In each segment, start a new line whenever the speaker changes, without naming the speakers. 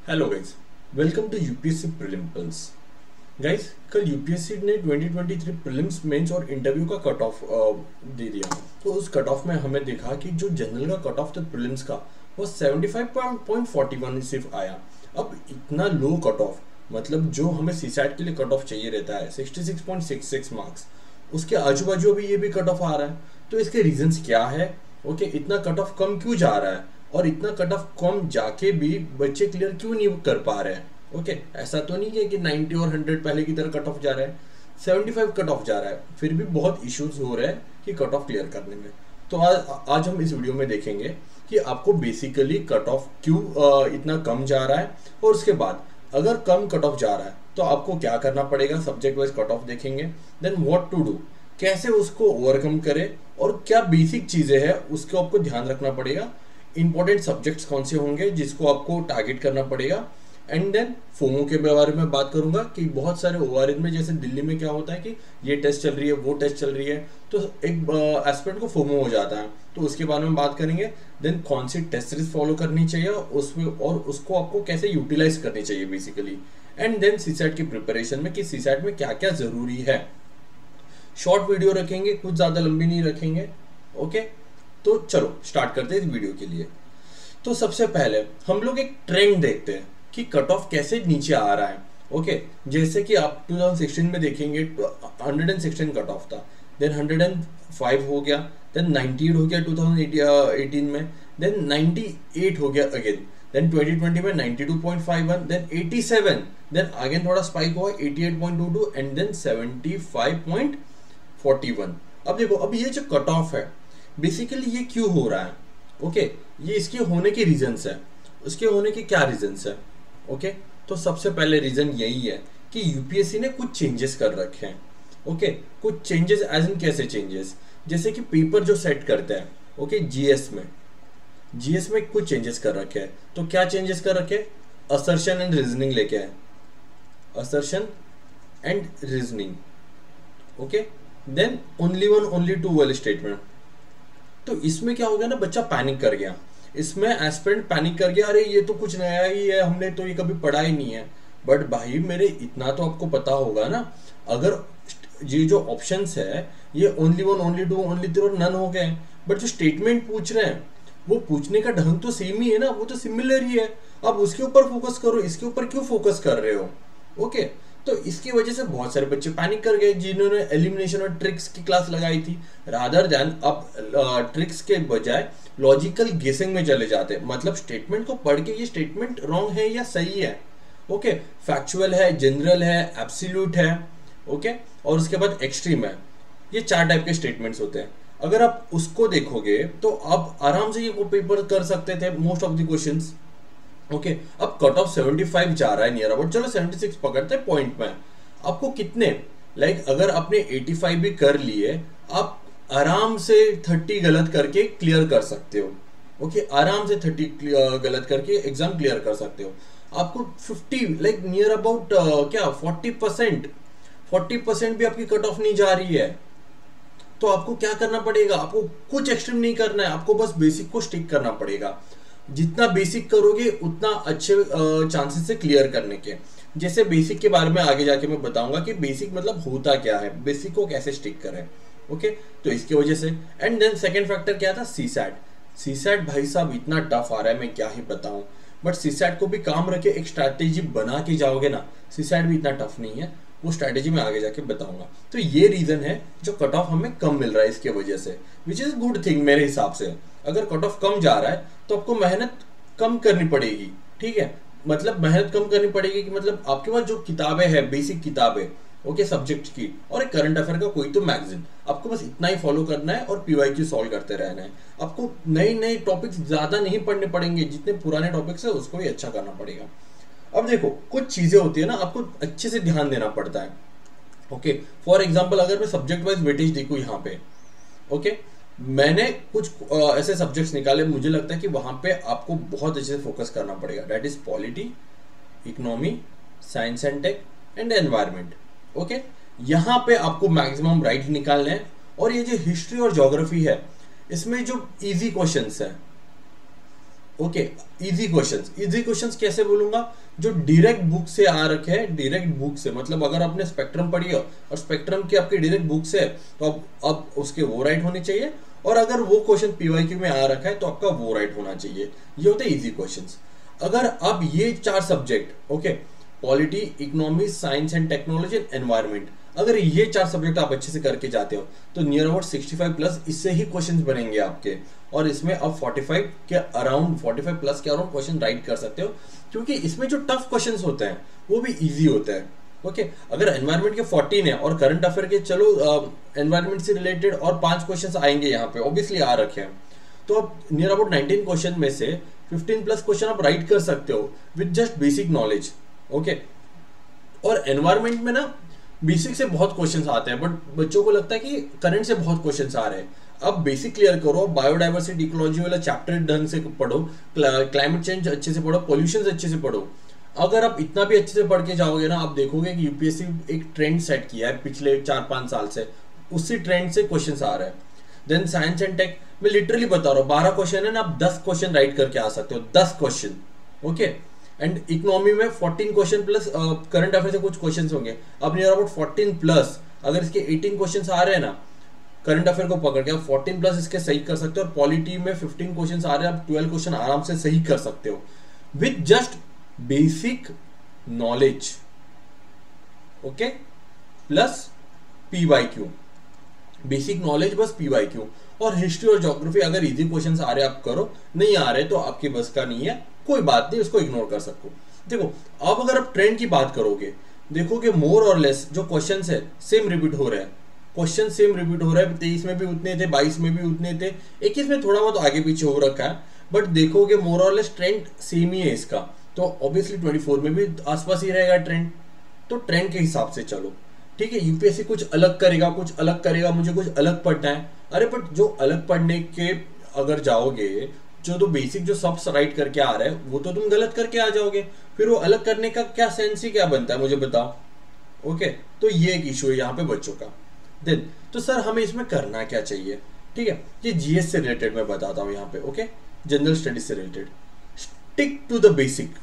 Hello guys, welcome to UPSC prelim pulse. Guys, कल UPSC ने 2023 prelims mains और interview का कट ऑफ दे दिया। तो उस कट ऑफ में हमें देखा कि जो जनरल का कट ऑफ था प्रीलिम्स का वो 75.41 सिर्फ आया। अब इतना लो कट ऑफ, मतलब जो हमें सीसैट के लिए कट ऑफ चाहिए रहता है 66.66 मार्क्स, उसके आजू बाजू भी ये भी कट ऑफ आ रहा है। तो इसके रीजंस क्या है? ओके, इतना कट ऑफ कम क्यों जा रहा है और इतना कट ऑफ कम जाके भी बच्चे क्लियर क्यों नहीं कर पा रहे हैं? ओके, ऐसा तो नहीं है कि 90 और 100 पहले की तरह कट ऑफ जा रहा है, 75 कट ऑफ जा रहा है, फिर भी बहुत इश्यूज हो रहे हैं कि कट ऑफ क्लियर करने में। तो आज हम इस वीडियो में देखेंगे कि आपको बेसिकली कट ऑफ क्यों इतना कम जा रहा है, और उसके बाद अगर कम कट ऑफ जा रहा है तो आपको क्या करना पड़ेगा, सब्जेक्ट वाइज कट ऑफ देखेंगे। देन व्हाट टू डू, कैसे उसको ओवरकम करें और क्या बेसिक चीजें हैं उसको आपको ध्यान रखना पड़ेगा। इंपॉर्टेंट सब्जेक्ट्स कौन से होंगे जिसको आपको टारगेट करना पड़ेगा। एंड देन फोमो के बारे में बात करूंगा कि बहुत सारे ओआरएच में, जैसे दिल्ली में क्या होता है कि ये टेस्ट चल रही है, वो टेस्ट चल रही है, तो एक एस्पिरेंट को फोमो हो जाता है, तो उसके बारे में बात करेंगे। देन कौन सी टेस्ट सीरीज फॉलो करनी चाहिए उसमें, और उसको आपको कैसे यूटिलाइज करनी चाहिए बेसिकली। एंड देन सीसैट की प्रिपरेशन में कि सीसैट में क्या क्या जरूरी है। शॉर्ट वीडियो रखेंगे, कुछ ज्यादा लंबी नहीं रखेंगे। ओके, तो चलो स्टार्ट करते हैं इस वीडियो के लिए। तो सबसे पहले हम लोग एक ट्रेंड देखते हैं कि कट ऑफ कैसे नीचे आ रहा है। ओके, जैसे कि आप 2016 में देखेंगे 116 कट ऑफ था, देन 105 हो गया, देन 98 हो गया 2018 में, देन 98 हो गया अगेन, देन 2020 में 92.51, देन 87, देन अगेन थोड़ा स्पाइक हुआ 88.22 एंड देन 75.41। अब देखो, अब ये जो कट ऑफ है बेसिकली ये क्यों हो रहा है? ओके, ये इसके होने के रीजंस है। उसके होने के क्या रीजंस है? ओके, तो सबसे पहले रीजन यही है कि यूपीएससी ने कुछ चेंजेस कर रखे हैं। ओके, कुछ चेंजेस एज इन कैसे चेंजेस, जैसे कि पेपर जो सेट करते हैं, ओके, जीएस में कुछ चेंजेस कर रखे हैं। तो क्या चेंजेस कर रखे? असर्शन एंड रीजनिंग लेके आए, assertion and reasoning. Okay, then only one only two वाले स्टेटमेंट। तो इसमें क्या हो गया ना, बच्चा पैनिक कर गया, इसमें एस्पिरेंट पैनिक कर गया, अरे ये तो कुछ नया ही है, हमने तो ये कभी पढ़ा ही नहीं है। बट भाई मेरे, इतना तो आपको पता होगा ना, अगर ये जो ऑप्शंस है ये only one only two only three और नन हो गए, बट जो स्टेटमेंट पूछ रहे हैं वो पूछने का ढंग तो सेम ही है ना, वो तो सिमिलर ही है। अब उसके ऊपर फोकस करो, इसके ऊपर क्यों फोकस कर रहे हो? ओके, तो इसकी वजह से बहुत सारे बच्चे पैनिक कर गए जिन्होंने एलिमिनेशन और ट्रिक्स की क्लास लगाई थी, रादर देन अब ट्रिक्स के बजाय लॉजिकल गेसिंग में चले जाते, मतलब स्टेटमेंट को पढ़ के ये स्टेटमेंट रॉन्ग है या सही है। ओके, फैक्चुअल है, जनरल है, एब्सोल्यूट है, ओके, और उसके बाद एक्सट्रीम है। ये 4 टाइप के स्टेटमेंट्स होते हैं। अगर आप उसको देखोगे तो आप आराम से ये पेपर कर सकते थे most of the questions. Okay, अब कट ऑफ 75 जा रहा है नियर अबाउट, चलो 76 पकड़ते हैं पॉइंट में। आपको कितने, अगर आपने 85 भी कर लिए, आप आराम से 30 गलत करके क्लियर कर सकते हो। ओके, आराम से 30 गलत करके एग्जाम क्लियर कर सकते हो। आपको 50 नियर अबाउट क्या 40% भी आपकी कट ऑफ नहीं जा रही है। तो आपको क्या करना पड़ेगा? आपको कुछ एक्सट्रीम नहीं करना है, आपको बस बेसिक को स्टिक करना पड़ेगा। जितना बेसिक करोगे उतना अच्छे चांसेस से क्लियर करने के। जैसे बेसिक के बारे में आगे जाके मैं बताऊंगा कि बेसिक मतलब होता क्या है, बेसिक को कैसे स्टिक करें। ओके, तो इसकी वजह से। एंड देन सेकंड फैक्टर क्या था? सीसैट भाई साहब इतना टफ आ रहा है, मैं क्या ही बताऊं। बट सीसैट को भी काम रखे, एक स्ट्रैटेजी बना के जाओगे ना, सीसैट भी इतना टफ नहीं है, वो स्ट्रैटेजी में आगे जाके बताऊंगा। तो ये रीजन है जो कट ऑफ हमें कम मिल रहा है इसके वजह से, विच इज गुड थिंग मेरे हिसाब से। अगर कट ऑफ कम जा रहा है तो आपको मेहनत कम करनी पड़ेगी, ठीक है। मतलब मेहनत कम करनी पड़ेगी कि मतलब आपके पास जो किताबें हैं, बेसिक किताबें, ओके, सब्जेक्ट की, और एक करंट अफेयर का कोई तो मैगजीन, आपको बस इतना ही फॉलो करना है और पीवाईक्यू सॉल्व करते रहना है। आपको नए नए टॉपिक्स ज्यादा नहीं पढ़ने पड़ेंगे, जितने पुराने टॉपिक्स है उसको ही अच्छा करना पड़ेगा। अब देखो, कुछ चीजें होती है ना, आपको अच्छे से ध्यान देना पड़ता है। ओके, फॉर एग्जाम्पल अगर मैं सब्जेक्ट वाइज वेटेज देखूं यहाँ पे, ओके, मैंने कुछ ऐसे सब्जेक्ट्स निकाले, मुझे लगता है कि वहां पे आपको बहुत अच्छे से फोकस करना पड़ेगा। That is polity, economy, science and tech and environment. Okay, यहाँ पे आपको मैक्सिमम राइट निकालने हैं। और ये जो हिस्ट्री और ज्योग्राफी है, इसमें जो इजी क्वेश्चंस है, ओके, इजी क्वेश्चंस कैसे बोलूंगा? जो डायरेक्ट बुक से आ रखे हैं, डायरेक्ट बुक से, मतलब अगर आपने स्पेक्ट्रम पढ़ी हो और स्पेक्ट्रम की आपकी डायरेक्ट बुक से है, तो अब उसके वो राइट होने चाहिए, और अगर वो क्वेश्चन पीवाईक्यू में आ रखा है तो आपका वो राइट होना चाहिए। ये होते हैं इजी क्वेश्चंस। अगर आप ये 4 subject, okay, polity, economy, science and technology and environment, अगर ये 4 सब्जेक्ट आप अच्छे से करके जाते हो तो नियर अबाउट 65 प्लस इससे ही क्वेश्चंस बनेंगे आपके, और इसमें आप 45 के अराउंड, 45 प्लस के अराउंड क्वेश्चन राइट कर सकते हो, क्योंकि इसमें जो टफ क्वेश्चंस होते हैं वो भी इजी होते हैं। ओके, अगर एनवायरनमेंट के 14 है और करंट अफेयर के, चलो एनवायरनमेंट से रिलेटेड और 5 क्वेश्चंस आएंगे यहाँ पे, ऑब्वियसली आ रखे हैं, तो आप नियर अबाउट 19 क्वेश्चन में से 15 प्लस क्वेश्चन आप राइट कर सकते हो with just basic knowledge. Okay, और एनवायरनमेंट में ना बेसिक से बहुत क्वेश्चंस आते हैं, बट बच्चों को लगता है कि करंट से बहुत क्वेश्चंस आ रहे हैं। अब बेसिक क्लियर करो, बायोडाइवर्सिटी, इकोलॉजी वाला चैप्टर ढंग से पढ़ो, क्लाइमेट चेंज अच्छे से पढ़ो, पॉल्यूशन अच्छे से पढ़ो। अगर आप इतना भी अच्छे से पढ़ के जाओगे ना, आप देखोगे कि यूपीएससी एक ट्रेंड सेट किया है पिछले 4-5 साल से, उसी ट्रेंड से क्वेश्चन आ रहे हैं। देन साइंस एंड टेक, मैं लिटरली बता रहा हूँ, 12 क्वेश्चन है ना, आप 10 क्वेश्चन राइट करके आ सकते हो, 10 क्वेश्चन। ओके, एंड इकोनॉमी में 14 क्वेश्चन प्लस करंट अफेयर से कुछ क्वेश्चंस होंगे, अब नियर अबाउट 14 प्लस, अगर इसके 18 क्वेश्चंस आ रहे हैं ना करंट अफेयर को पकड़ के, आप 14 प्लस इसके सही कर सकते हो, और पॉलिटी में 15 क्वेश्चंस आ रहे हैं, आप 12 क्वेश्चन आराम से सही कर सकते हो with just basic knowledge. Okay, plus PYQ, basic knowledge बस पीवाईक्यू। और हिस्ट्री और ज्योग्राफी अगर इजी क्वेश्चंस आ रहे आप करो, नहीं आ रहे तो आपकी बस का नहीं है, कोई बात नहीं, उसको इग्नोर कर सकते हो। देखो, अब अगर आप ट्रेंड की बात करोगे, देखोगे मोर और लेस जो क्वेश्चंस है सेम रिपीट हो रहे हैं, क्वेश्चन सेम रिपीट हो रहा है, 23 में भी उतने थे, 22 में भी उतने थे, 21 में थोड़ा बहुत आगे पीछे हो रखा है, बट देखोगे मोर और लेस ट्रेंड सेम ही है इसका, तो ऑब्वियसली 24 में भी आसपास ही रहेगा ट्रेंड। तो ट्रेंड के हिसाब से चलो, ठीक है। यूपीएससी कुछ अलग करेगा, कुछ अलग करेगा, मुझे कुछ अलग पढ़ना है, अरे बट जो अलग पढ़ने के अगर जाओगे, जो तो बेसिक जो सब राइट करके आ रहा है वो तो तुम गलत करके आ जाओगे, फिर वो अलग करने का क्या सेंस ही क्या बनता है, मुझे बताओ। ओके, तो ये एक इशू है यहाँ पे बच्चों का। देन तो सर हमें इसमें करना क्या चाहिए, ठीक है, ये जीएस से रिलेटेड मैं बताता हूँ यहाँ पे। ओके, जनरल स्टडीज से related, stick to the basic.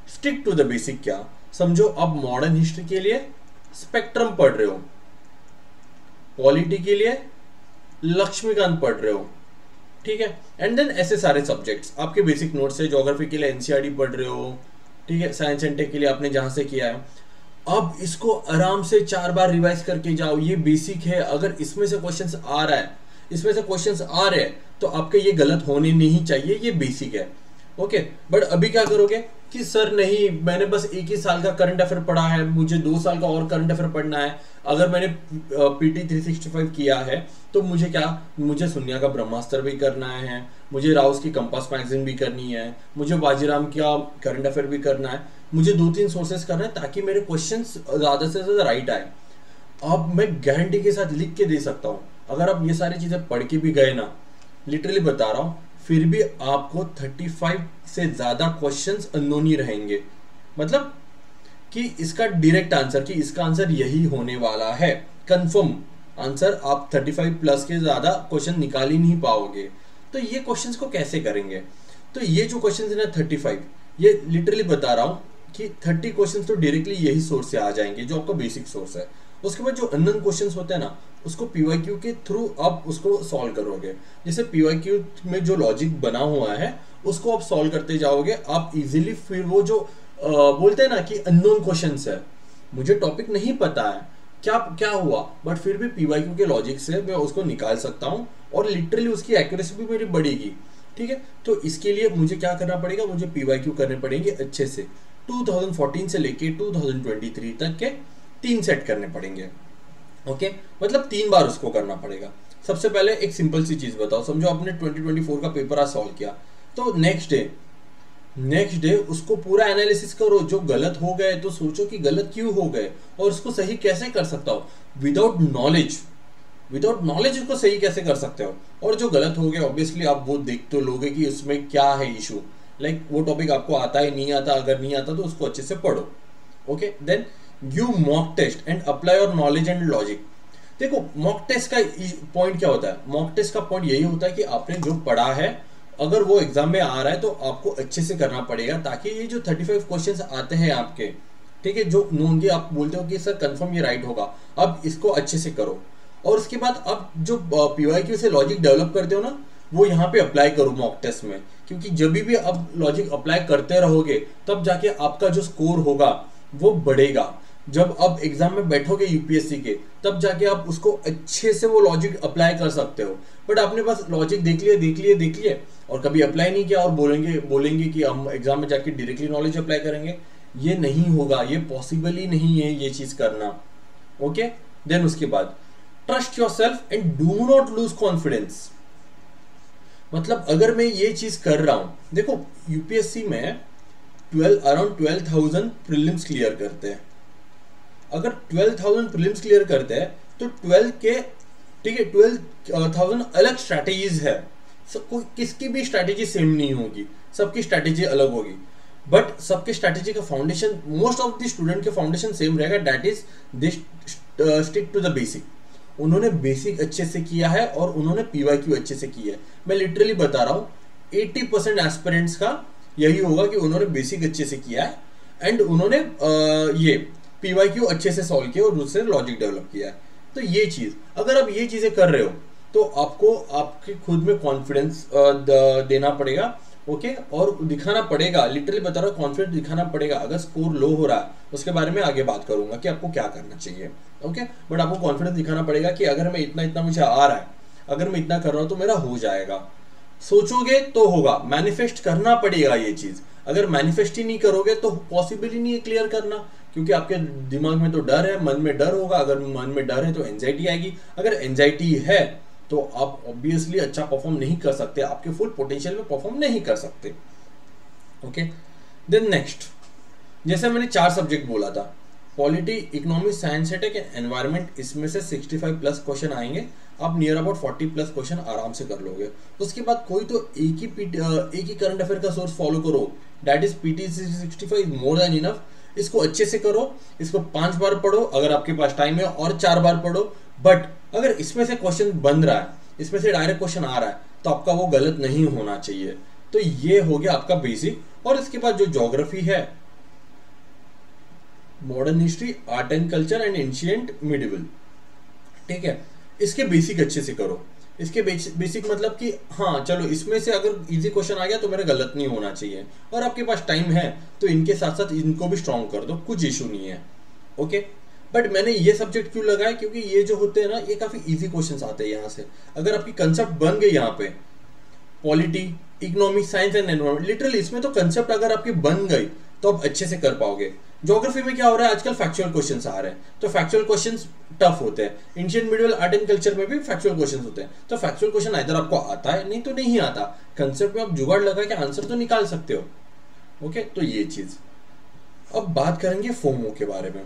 Stick to the basic क्या समझो, अब मॉडर्न हिस्ट्री के लिए स्पेक्ट्रम पढ़ रहे हो, पॉलिटी के लिए लक्ष्मीकांत पढ़ रहे हो, ठीक है, एंड देन ऐसे सारे सब्जेक्ट्स आपके बेसिक नोट्स है। ज्योग्राफी के लिए एनसीईआरटी पढ़ रहे हो, ठीक है, साइंस एंड टेक के लिए आपने जहां से किया है, अब इसको आराम से 4 बार रिवाइज करके जाओ, ये बेसिक है। अगर इसमें से क्वेश्चंस आ रहा है, इसमें से क्वेश्चंस आ रहे हैं, तो आपके ये गलत होने नहीं चाहिए, ये बेसिक है। ओके, बट अभी क्या करोगे कि सर नहीं, मैंने बस 1 ही साल का करंट अफेयर पढ़ा है, मुझे 2 साल का और करंट अफेयर पढ़ना है। अगर मैंने पीटी 365 किया है तो मुझे क्या, मुझे सुनिया का ब्रह्मास्त्र भी करना है, मुझे राउस की कंपास मैगजीन भी करनी है, मुझे बाजीराम का करंट अफेयर भी करना है, मुझे 2-3 सोर्सेस करना है ताकि मेरे क्वेश्चंस ज्यादा से ज्यादा राइट आए। अब मैं गारंटी के साथ लिख के दे सकता हूँ, अगर आप ये सारी चीजें पढ़ के भी गए ना, लिटरली बता रहा हूँ, फिर भी आपको 35 से ज्यादा क्वेश्चंस अननोन ही रहेंगे। मतलब कि इसका डायरेक्ट आंसर, कि इसका आंसर यही होने वाला है, कंफर्म आंसर, आप 35 प्लस के ज्यादा क्वेश्चन निकाल ही नहीं पाओगे। तो ये क्वेश्चंस को कैसे करेंगे? तो ये जो क्वेश्चंस है ना 35, ये लिटरली बता रहा हूँ कि 30 क्वेश्चंस तो डायरेक्टली यही सोर्स से आ जाएंगे, जो आपका बेसिक सोर्स है। उसके बाद जो अननोन क्वेश्चंस होते हैं ना, उसको पीवाईक्यू के थ्रू आप उसको सॉल्व करोगे। जैसे पीवाईक्यू में जो लॉजिक बना हुआ है उसको आप सॉल्व करते जाओगे, आप इजीली फिर वो जो बोलते हैं ना कि अननोन क्वेश्चंस है, मुझे टॉपिक नहीं पता है क्या क्या हुआ, बट फिर भी पीवाईक्यू के लॉजिक से मैं उसको निकाल सकता हूँ और लिटरली उसकी एक्यूरेसी भी मेरी बढ़ेगी। ठीक है, तो इसके लिए मुझे क्या करना पड़ेगा, मुझे पीवाईक्यू करने पड़ेंगे अच्छे से। 2014 से लेके 2023 तक के 3 सेट करने पड़ेंगे। ओके, मतलब 3 बार उसको करना पड़ेगा। सबसे पहले एक सिंपल सी चीज बताओ, समझो आपने 2024 का पेपर आज सॉल्व किया, तो नेक्स्ट डे उसको पूरा एनालिसिस करो। जो गलत हो गए तो सोचो कि गलत क्यों हो गए और उसको सही कैसे कर सकता हो। विदाउट नॉलेज उसको सही कैसे कर सकते हो। और जो गलत हो गए ऑब्वियसली आप वो देख तो लोगे कि उसमें क्या है इशू, लाइक वो टॉपिक आपको आता है नहीं आता, अगर नहीं आता तो उसको अच्छे से पढ़ो। Okay, then give mock test and apply your knowledge and logic. देखो मॉक टेस्ट का पॉइंट क्या होता है, मॉक टेस्ट का पॉइंट यही होता है कि आपने जो पढ़ा है अगर वो एग्जाम में आ रहा है तो आपको अच्छे से करना पड़ेगा, ताकि ये जो 35 क्वेश्चंस आते हैं आपके, ठीक है, जो नोन के आप बोलते हो कि सर कंफर्म ये राइट होगा, अब इसको अच्छे से करो। और उसके बाद अब जो पीवाईक्यू से लॉजिक डेवलप करते हो ना, वो यहाँ पे अप्लाई करो मॉक टेस्ट में, क्योंकि जब भी अब लॉजिक अप्लाई करते रहोगे तब जाके आपका जो स्कोर होगा वो बढ़ेगा। जब अब एग्जाम में बैठोगे यूपीएससी के, तब जाके आप उसको अच्छे से वो लॉजिक अप्लाई कर सकते हो। बट आपने बस लॉजिक देख लिए और कभी अप्लाई नहीं किया और बोलेंगे कि हम एग्जाम में जाके डायरेक्टली नॉलेज अप्लाई करेंगे, ये नहीं होगा, ये पॉसिबल ही नहीं है ये चीज करना। ओके, देन उसके बाद trust your self and do not lose confidence. मतलब अगर मैं ये चीज कर रहा हूं, देखो यूपीएससी में अराउंड 12,000 प्रीलिम्स क्लियर करते हैं। अगर 12,000 प्रीलिम्स क्लियर करते हैं तो 12 के, ठीक है, 12,000 अलग स्ट्रैटेजीज है। कोई किसकी भी स्ट्रैटेजी सेम नहीं होगी, सबकी स्ट्रैटेजी अलग होगी, बट सबके स्ट्रैटेजी का foundation, most of the student के फाउंडेशन सेम रहेगा, that is the stick to the basic. उन्होंने बेसिक अच्छे से किया है और उन्होंने पीवाईक्यू अच्छे से किया है। मैं लिटरली बता रहा हूँ 80% एस्पिरेंट्स का यही होगा कि उन्होंने बेसिक अच्छे से किया है एंड उन्होंने ये पीवाईक्यू अच्छे से सॉल्व किया और उससे लॉजिक डेवलप किया है। तो ये चीज, अगर आप ये चीजें कर रहे हो तो आपको आपके खुद में कॉन्फिडेंस देना पड़ेगा। ओके, और दिखाना पड़ेगा, लिटरली बता रहा हूँ, कॉन्फिडेंस दिखाना पड़ेगा। अगर स्कोर लो हो रहा है उसके बारे में आगे बात करूंगा कि आपको क्या करना चाहिए। ओके, बट आपको कॉन्फिडेंस दिखाना पड़ेगा कि अगर मैं इतना मुझे आ रहा है, अगर मैं इतना कर रहा हूं तो मेरा हो जाएगा। सोचोगे तो होगा, मैनिफेस्ट करना पड़ेगा ये चीज। अगर मैनिफेस्ट ही नहीं करोगे तो पॉसिबल ही नहीं है क्लियर करना, क्योंकि आपके दिमाग में तो डर है, मन में डर होगा। अगर मन में डर है तो एंजाइटी आएगी, अगर एंजाइटी है तो आप ऑब्वियसली अच्छा परफॉर्म नहीं कर सकते, आपके फुल पोटेंशियल में परफॉर्म नहीं कर सकते। ओके, देन नेक्स्ट, जैसे मैंने 4 सब्जेक्ट बोला था, polity, economy, science, tech, environment, इसमें से 65 प्लस क्वेश्चन आएंगे। आप नियर अबाउट 40 प्लस क्वेश्चन आराम से कर लोगे। उसके बाद कोई तो एक ही करंट अफेयर का सोर्स फॉलो करो, that is PT 65 more than enough. इसको अच्छे से करो, इसको 5 बार पढ़ो अगर आपके पास टाइम है, और 4 बार पढ़ो। बट अगर इसमें से क्वेश्चन बन रहा है, इसमें से डायरेक्ट क्वेश्चन आ रहा है, तो आपका वो गलत नहीं होना चाहिए। तो ये हो गया आपका बेसिक। और इसके बाद जो ज्योग्राफी है, modern history, art and culture and ancient medieval, ठीक है, इसके बेसिक अच्छे से करो। इसके बेसिक मतलब कि हाँ चलो, इसमें से अगर इजी क्वेश्चन आ गया तो मेरा गलत नहीं होना चाहिए, और आपके पास टाइम है तो इनके साथ साथ इनको भी स्ट्रॉन्ग कर दो, कुछ इशू नहीं है। ओके, बट मैंने ये सब्जेक्ट क्यों लगाया, क्योंकि ये जो होते हैं ना, ये काफी इजी क्वेश्चंस आते हैं यहाँ से। अगर आपकी कंसेप्ट बन गई यहाँ पे, polity, economic, science and environment, literally इसमें तो कंसेप्ट अगर आपकी बन गई तो आप अच्छे से कर पाओगे। ज्योग्राफी में क्या हो रहा है, आजकल फैक्चुअल क्वेश्चंस आ रहे हैं, तो फैक्चुअल क्वेश्चंस टफ होते हैं। Ancient medieval, art and culture में भी फैक्चुअल क्वेश्चंस होते हैं, तो फैक्चुअल क्वेश्चन इधर आपको आता है, नहीं तो नहीं आता। कंसेप्ट में आप जुगाड़ लगा के आंसर तो निकाल सकते हो। ओके, तो ये चीज। अब बात करेंगे फोमो के बारे में।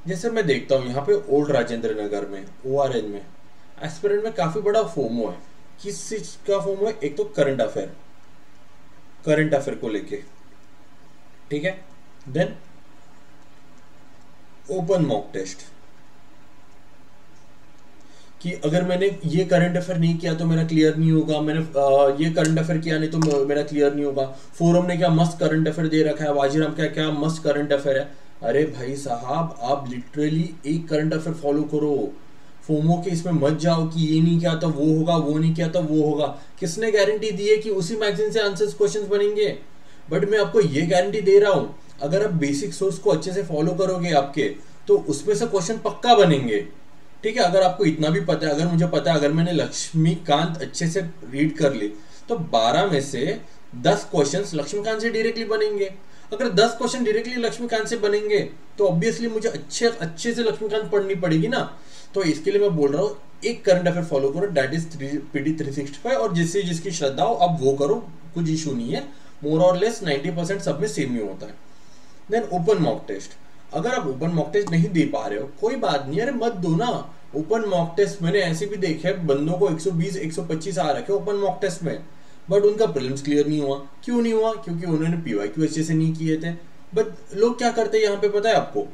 जैसे मैं देखता हूँ यहाँ पे ओल्ड राजेंद्र नगर में, ORN में, एस्पिरेंट में काफी बड़ा फोमो है। किस चीज का फोमो है, एक तो करंट अफेयर को लेके, ठीक है। देन ओपन मॉक टेस्ट, कि अगर मैंने ये करंट अफेयर नहीं किया तो मेरा क्लियर नहीं होगा, मैंने ये करंट अफेयर किया नहीं तो मेरा क्लियर नहीं होगा। फोरम ने क्या मस्त करंट अफेयर दे रखा है, वाजीराम का क्या मस्त करंट अफेयर है। अरे भाई साहब, आप लिटरली एक करंट अफेयर फॉलो करो, फोमो के इसमें मत जाओ कि ये नहीं किया तो वो होगा, वो नहीं किया तो वो होगा। किसने गारंटी दी है कि उसी मैगजीन से आंसर्स क्वेश्चंस बनेंगे? बट मैं आपको ये गारंटी दे रहा हूं, अगर आप बेसिक सोर्स को अच्छे से फॉलो करोगे आपके, तो उसमें से क्वेश्चन पक्का बनेंगे, ठीक है। अगर आपको इतना भी पता है, अगर मुझे पता है, अगर मैंने लक्ष्मीकांत अच्छे से रीड कर ली तो 12 में से 10 क्वेश्चंस लक्ष्मीकांत से डायरेक्टली बनेंगे। अगर 10 क्वेश्चन डायरेक्टली लक्ष्मीकांत से बनेंगे तो ऑब्वियसली मुझे अच्छे से लक्ष्मीकांत पढ़नी पड़ेगी ना। तो इसके लिए मैं बोल रहा हूँ, एक करंट अफेयर फॉलो करो, दैट इज पीटी 365, और जिसकी श्रद्धा हो आप वो करो, कुछ इशू नहीं है। मोर और लेस 90% सब में सेम ही होता है। देन ओपन मॉक टेस्ट, अगर आप ओपन मॉक टेस्ट नहीं दे पा रहे हो, कोई बात नहीं, अरे मत दो ना। ओपन मॉक टेस्ट मैंने ऐसे भी देखे, बंदों को 120 125 आ रखे ओपन मॉक टेस्ट में, बट उनका प्रीलिम्स क्लियर नहीं हुआ। क्यों नहीं हुआ? क्योंकि उन्होंने पीवाईक्यू अच्छे से नहीं किए थे। बट लोग क्या करते हैं यहाँ पे पता है आपको,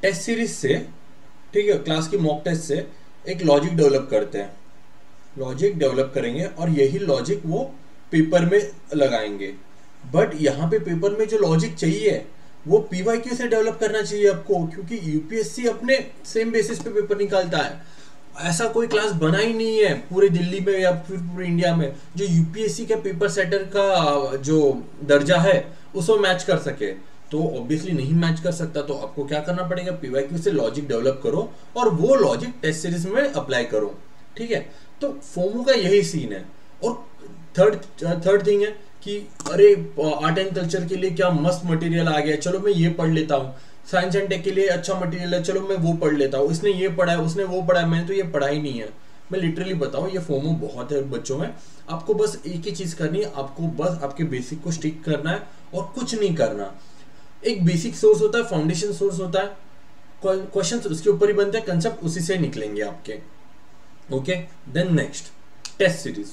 टेस्ट सीरीज से, ठीक है, क्लास की मॉक टेस्ट से एक लॉजिक डेवलप करते हैं, लॉजिक डेवलप करेंगे और यही लॉजिक वो पेपर में लगाएंगे। बट यहाँ पे पेपर में जो लॉजिक चाहिए वो पीवाईक्यू से डेवलप करना चाहिए आपको, क्योंकि यूपीएससी अपने सेम बेसिस पे पेपर निकालता है। ऐसा कोई क्लास बना ही नहीं है पूरे दिल्ली में या फिर पूरे इंडिया में जो यूपीएससी के पेपर सेटर का जो दर्जा है उसको मैच कर सके। तो ऑब्वियसली नहीं मैच कर सकता, तो आपको क्या करना पड़ेगा, पीवाईक्यू से लॉजिक डेवलप करो और वो लॉजिक टेस्ट सीरीज में अप्लाई करो। ठीक है, तो फोमो का यही सीन है। और थर्ड थिंग है कि अरे आर्ट एंड कल्चर के लिए क्या मस्त मटेरियल आ गया, चलो मैं ये पढ़ लेता हूँ। साइंस एंड टेक के लिए अच्छा मटेरियल है, चलो मैं वो पढ़ लेता हूँ। इसने ये पढ़ा है, उसने वो पढ़ा है, मैंने तो ये पढ़ा ही नहीं है। मैं लिटरली बताऊँ, ये फोमो बहुत है बच्चों में। आपको बस एक ही चीज करनी है, आपको बस आपके बेसिक को स्टिक करना है और कुछ नहीं करना। एक बेसिक सोर्स होता है, फाउंडेशन सोर्स होता है, क्वेश्चंस उसके ऊपर ही बनते हैं, कंसेप्ट उसी से निकलेंगे आपके। Okay, then next test series.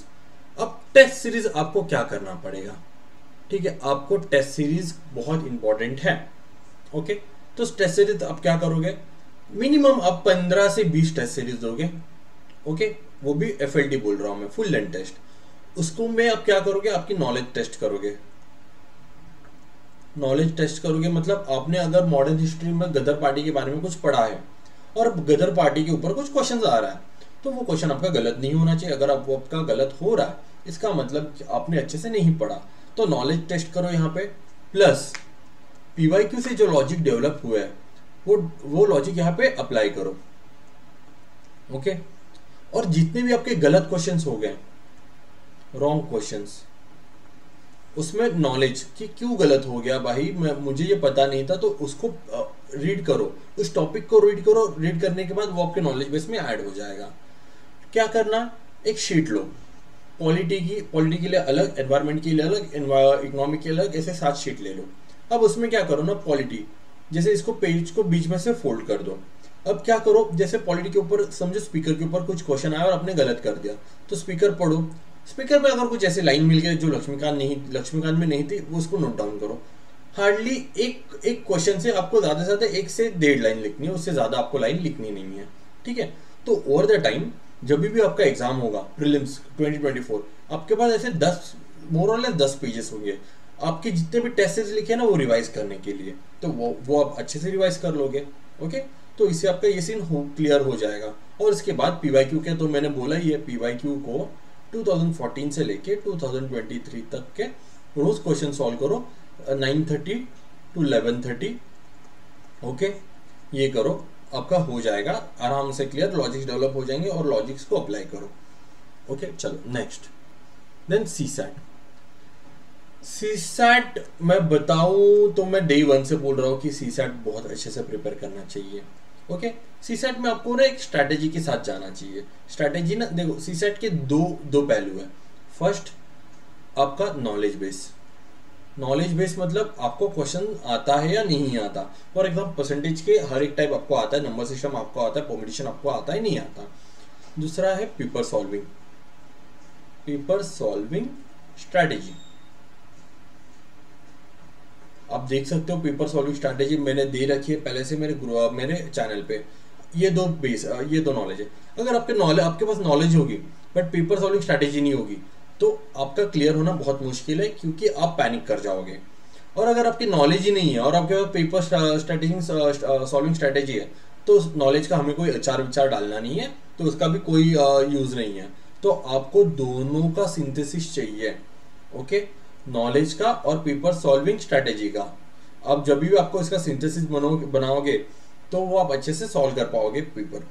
अब टेस्ट सीरीज आपको क्या करना पड़ेगा, ठीक है, आपको टेस्ट सीरीज बहुत इंपॉर्टेंट है। ओके, तो टेस्ट सीरीज आप क्या करोगे, मिनिमम आप 15 से 20 टेस्ट सीरीज दोगे। ओके, वो भी एफएलटी बोल रहा हूं मैं, फुल लेंथ टेस्ट। उसको में आप क्या करोगे, आपकी नॉलेज टेस्ट करोगे। नॉलेज टेस्ट करोगे मतलब आपने अगर मॉडर्न हिस्ट्री में गदर पार्टी के बारे में कुछ पढ़ा है और गदर पार्टी के ऊपर कुछ क्वेश्चन आ रहा है, तो वो क्वेश्चन आपका गलत नहीं होना चाहिए। अगर आपका गलत हो रहा है इसका मतलब आपने अच्छे से नहीं पढ़ा। तो नॉलेज टेस्ट करो यहाँ पे, प्लस पीवाईक्यू से जो लॉजिक डेवलप हुआ है वो लॉजिक यहाँ पे अप्लाई करो। ओके, और जितने भी आपके गलत क्वेश्चंस हो गए, रॉन्ग क्वेश्चंस, उसमें नॉलेज कि क्यों गलत हो गया भाई, मुझे ये पता नहीं था, तो उसको रीड करो, उस टॉपिक को रीड करो। रीड करने के बाद वो आपके नॉलेज बेस में ऐड हो जाएगा। क्या करना, एक शीट लो, पॉलिटी के लिए अलग, एनवायरमेंट के लिए अलग, इकोनॉमिक के अलग, ऐसे 7 शीट ले लो। अब उसमें क्या करो ना, पॉलिटी, जैसे इसको पेज को बीच में से फोल्ड कर दो। अब क्या करो, जैसे पॉलिटी के ऊपर समझो स्पीकर के ऊपर कुछ क्वेश्चन आया और आपने गलत कर दिया, तो स्पीकर पढ़ो। स्पीकर पे अगर कुछ ऐसी लाइन मिल गई जो लक्ष्मीकांत में नहीं थी, वो उसको नोट डाउन करो। हार्डली एक क्वेश्चन से आपको ज्यादा से ज्यादा 1 से 1.5 लाइन लिखनी है, उससे ज्यादा आपको लाइन लिखनी नहीं है। ठीक है, तो ओवर द टाइम जब भी आपका एग्जाम होगा प्रीलिम्स 2024, आपके पास ऐसे 10 मोर और लेस 10 पेजेस होंगे आपके जितने भी टेस्ट लिखे ना वो रिवाइज करने के लिए, तो वो आप अच्छे से रिवाइज कर लोगे। ओके, तो इससे आपका ये सीन क्लियर हो जाएगा। और इसके बाद पीवाईक्यू के, तो मैंने बोला ही है, पीवाईक्यू को 2014 से लेके 2023 तक के रोज क्वेश्चन सॉल्व करो, 9:30 to 11:30। ओके, ये करो, आपका हो जाएगा आराम से क्लियर, लॉजिक्स डेवलप हो जाएंगे और लॉजिक्स को अप्लाई करो। ओके, चलो नेक्स्ट, देन सीसैट मैं बताऊं तो मैं डे 1 से बोल रहा हूँ कि सीसैट बहुत अच्छे से प्रिपेयर करना चाहिए। ओके, सीसैट में आपको ना एक स्ट्रैटेजी के साथ जाना चाहिए। स्ट्रैटेजी ना, देखो सीसैट के दो पहलू है। फर्स्ट, आपका नॉलेज बेस मतलब आपको क्वेश्चन आता है या नहीं आता। फॉर एग्जाम्पल परसेंटेज के हर एक टाइप आपको आता है, नंबर सिस्टम आपको आता है, परमुटेशन आपको आता है नहीं आता। दूसरा है पेपर सॉल्विंग स्ट्रैटेजी। आप देख सकते हो पेपर सॉल्विंग स्ट्रैटेजी मैंने दे रखी है पहले से मेरे चैनल पे। ये दो नॉलेज है। अगर आपके पास नॉलेज होगी बट पेपर सॉल्विंग स्ट्रैटेजी नहीं होगी तो आपका क्लियर होना बहुत मुश्किल है, क्योंकि आप पैनिक कर जाओगे। और अगर आपकी नॉलेज ही नहीं है और आपके पास पेपर सॉल्विंग स्ट्रैटेजी है, तो नॉलेज का हमें कोई अचार विचार डालना नहीं है, तो उसका भी कोई यूज नहीं है। तो आपको दोनों का सिंथेसिस चाहिए। ओके, नॉलेज का और पेपर सॉल्विंग स्ट्रैटेजी का। अब जब भी आपको इसका सिंथेसिस बनाओगे तो वो आप अच्छे से सॉल्व कर पाओगे पेपर।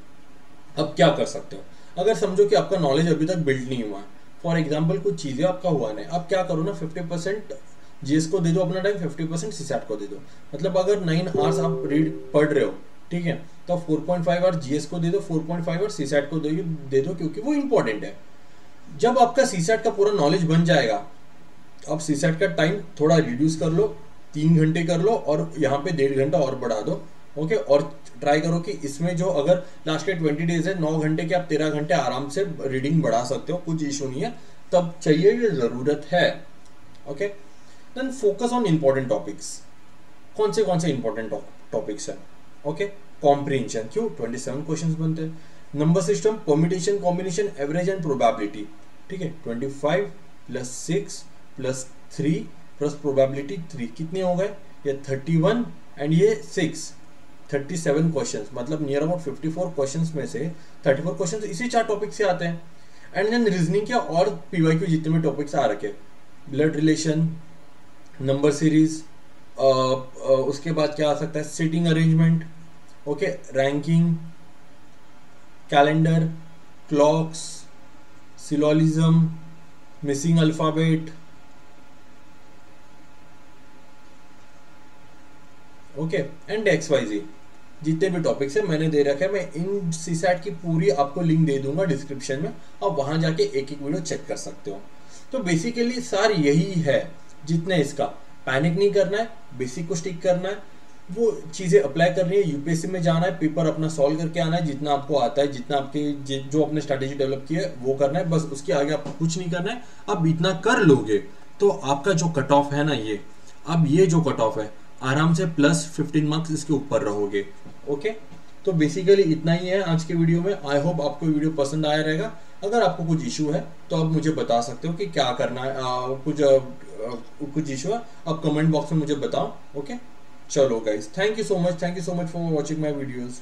अब क्या कर सकते हो, अगर समझो कि आपका नॉलेज अभी तक बिल्ड नहीं हुआ है, फॉर एग्जाम्पल कुछ चीजें आपका हुआ नहीं, अब क्या करो ना, 50% जीएस को दे दो अपना टाइम, 50% सीसैट को दे दो। मतलब अगर 9 आवर्स आप पढ़ रहे हो, ठीक है, तो 4.5 आवर्स जीएस को दे दो, 4.5 आवर्स सीसैट को दे दो, क्योंकि वो इंपॉर्टेंट है। जब आपका सीसैट का पूरा नॉलेज बन जाएगा, आप सीसैट का टाइम थोड़ा रिड्यूस कर लो, 3 घंटे कर लो और यहाँ पे 1.5 घंटा और बढ़ा दो। ओके, और ट्राई करो कि इसमें जो अगर लास्ट के 20 डेज है, 9 घंटे के आप 13 घंटे आराम से रीडिंग बढ़ा सकते हो, कुछ इशू नहीं है। तब चाहिए, ये जरूरत है। Okay, then focus on important topics. कौन से इंपॉर्टेंट टॉपिक्स है? ओके, कॉम्प्रिहेंशन, क्यों 27 क्वेश्चंस बनते हैं। Number system, permutation, combination, average and probability. ठीक है, 25 प्लस 6 प्लस 3 प्लस प्रोबेबिलिटी 3 कितने हो गए? ये 31 एंड ये 6, 37 क्वेश्चंस, मतलब नियर अबाउट 54 क्वेश्चंस में से 34 क्वेश्चंस इसी 4 टॉपिक से आते हैं। एंड देन रीजनिंग क्या और पीवाईक्यू जितने भी टॉपिक्स आ रखे, ब्लड रिलेशन, नंबर सीरीज, उसके बाद क्या आ सकता है, seating arrangement, okay, ranking, calendar, clocks, syllogism, missing alphabet, okay, and XYZ। जितने भी टॉपिक्स है मैंने दे रखा है, मैं इन सीसैट की पूरी आपको लिंक दे दूंगा डिस्क्रिप्शन में, आप वहां जाके एक एक वीडियो चेक कर सकते हो। तो बेसिकली सार यही है, जितने इसका पैनिक नहीं करना है, बेसिक को स्टिक करना है, वो चीज़ें अप्लाई करनी है, यूपीएससी में जाना है, पेपर अपना सॉल्व करके आना है, जितना आपको आता है, जितना आपके जो अपने स्ट्रैटेजी डेवलप की है वो करना है, बस उसके आगे आपको कुछ नहीं करना है। अब इतना कर लोगे तो आपका जो कट ऑफ है ना, ये अब ये जो कट ऑफ है आराम से प्लस 15 मार्क्स इसके ऊपर रहोगे। ओके, तो बेसिकली इतना ही है आज के वीडियो में। आई होप आपको वीडियो पसंद आया रहेगा। अगर आपको कुछ इशू है तो आप मुझे बता सकते हो कि क्या करना है, कुछ इशू है आप कमेंट बॉक्स में मुझे बताओ। ओके, चलो guys, thank you so much for watching my videos.